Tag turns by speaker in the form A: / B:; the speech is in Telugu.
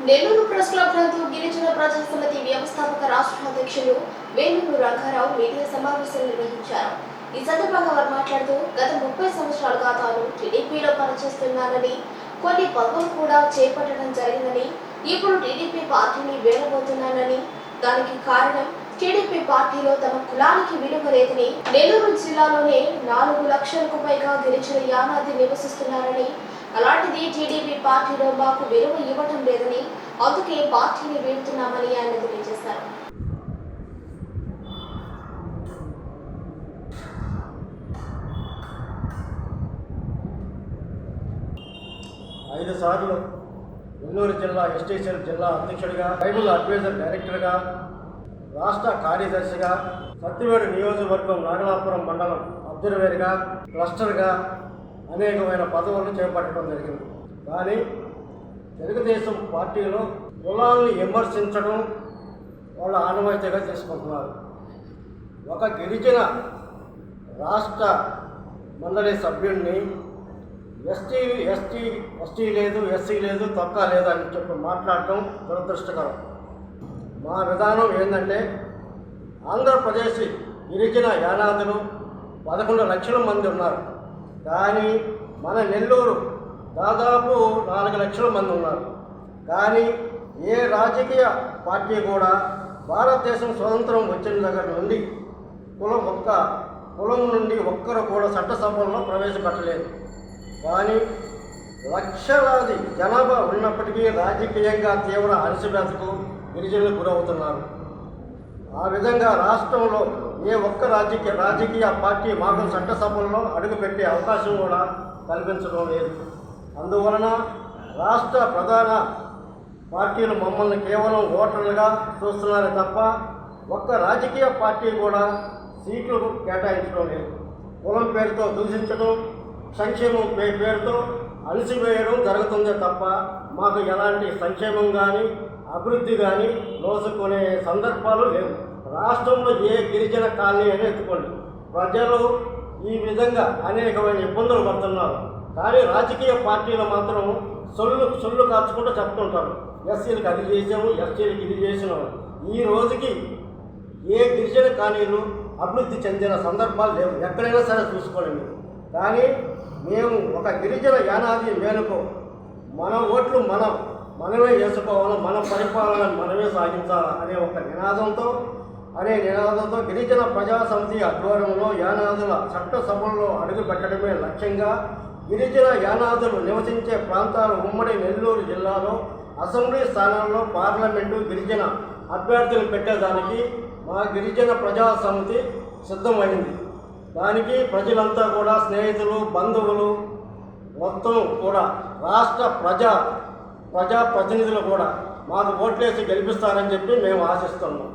A: నెల్లూరు ప్రెస్ క్లబ్ నందు గిరిజన ప్రజా సమితి వ్యవస్థాపక రాష్ట్ర అధ్యక్షులు వేలూరు రంగారావు మీడియా సమావేశం నిర్వహించారు. ఈ సందర్భంగా వారు మాట్లాడుతూ గత 30 సంవత్సరాలుగా తాను టీడీపీలో పనిచేస్తున్నానని, కొన్ని పదవులు కూడా చేపట్టడం జరిగిందని, ఇప్పుడు టీడీపీ పార్టీని వేడబోతున్నానని, దానికి కారణం టీడీపీ పార్టీలో తమ కులానికి విలువ లేదని, నెల్లూరు జిల్లాలోనే 4 లక్షలకు పైగా గిరిజన యానాది నివసిస్తున్నారని, అలాంటిది టీడీపీ పార్టీలో మాకు విలువ ఇవ్వటం లేదని, అందుకే పార్టీని వీడుతున్నామని ఆయన తెలియజేశారు.
B: ఐదు సార్లు నెల్లూరు జిల్లా ఎస్టీసీఎల్ జిల్లా అధ్యక్షుడిగా, ట్రైబల్ అడ్వైజర్ డైరెక్టర్గా, రాష్ట్ర కార్యదర్శిగా, సత్యవేడు నియోజకవర్గం నాగలాపురం మండలం అబ్జర్వేర్గా, క్లస్టర్గా అనేకమైన పదవులను చేపట్టడం జరిగింది. కానీ తెలుగుదేశం పార్టీలో కులాలను విమర్శించడం వాళ్ళ ఆనవాయితీగా తీసుకుంటున్నారు. ఒక గిరిజన రాష్ట్ర మండలి సభ్యుడిని ఎస్టీ లేదు, ఎస్సీ లేదు, తొక్క లేదు అని చెప్పి మాట్లాడటం దురదృష్టకరం. మా విధానం ఏంటంటే, ఆంధ్రప్రదేశ్ గిరిజన యానాదులు 11 లక్షల మంది ఉన్నారు. కానీ మన నెల్లూరు దాదాపు 4 లక్షల మంది ఉన్నారు. కానీ ఏ రాజకీయ పార్టీ కూడా భారతదేశం స్వతంత్రం వచ్చిన దగ్గర నుండి కులం నుండి ఒక్కరు కూడా చట్టసభల్లో ప్రవేశపెట్టలేదు. కానీ లక్షలాది జనాభా ఉన్నప్పటికీ రాజకీయంగా తీవ్ర అణచివేతకు గిరిజనులు గురవుతున్నారు. ఆ విధంగా రాష్ట్రంలో ఏ ఒక్క రాజకీయ పార్టీ మాకు చట్టసభల్లో అడుగుపెట్టే అవకాశం కూడా కల్పించడం లేదు. అందువలన రాష్ట్ర ప్రధాన పార్టీలు మమ్మల్ని కేవలం ఓటర్లుగా చూస్తున్నారే తప్ప ఒక్క రాజకీయ పార్టీ కూడా సీట్లు కేటాయించడం లేదు. కులం పేరుతో దూషించడం, సంక్షేమం పేరుతో అణిచివేయడం జరుగుతుందే తప్ప మాకు ఎలాంటి సంక్షేమం కానీ అభివృద్ధి కానీ నోసుకునే సందర్భాలు లేవు. రాష్ట్రంలో ఏ గిరిజన కాలనీ అని ఎత్తుకోండి, ప్రజలు ఈ విధంగా అనేకమైన ఇబ్బందులు పడుతున్నారు. కానీ రాజకీయ పార్టీలు మాత్రం సొల్లు కాచుకుంటూ చెప్తుంటారు, ఎస్సీలకు అది చేసాము, ఎస్టీలకు ఇది చేసినాము. ఈ రోజుకి ఏ గిరిజన కాలనీలు అభివృద్ధి చెందిన సందర్భాలు లేవు. ఎక్కడైనా సరే చూసుకోండి మీరు. కానీ మేము ఒక గిరిజన యానాది మేలుకో మన ఓట్లు మనమే వేసుకోవాలి, మన పరిపాలన మనమే సాగించాలి అనే ఒక నినాదంతో గిరిజన ప్రజా సమితి ఆధ్వర్యంలో యానాదుల చట్టసభల్లో అడుగుపెట్టడమే లక్ష్యంగా గిరిజన యానాదులు నివసించే ప్రాంతాలు ఉమ్మడి నెల్లూరు జిల్లాలో అసెంబ్లీ స్థానాల్లో పార్లమెంటు గిరిజన అభ్యర్థులు పెట్టేదానికి మా గిరిజన ప్రజా సమితి సిద్ధమైంది. దానికి ప్రజలంతా కూడా, స్నేహితులు, బంధువులు మొత్తం కూడా, రాష్ట్ర ప్రజాప్రతినిధులు కూడా మాకు ఓట్లేసి గెలిపిస్తారని చెప్పి మేము ఆశిస్తున్నాం.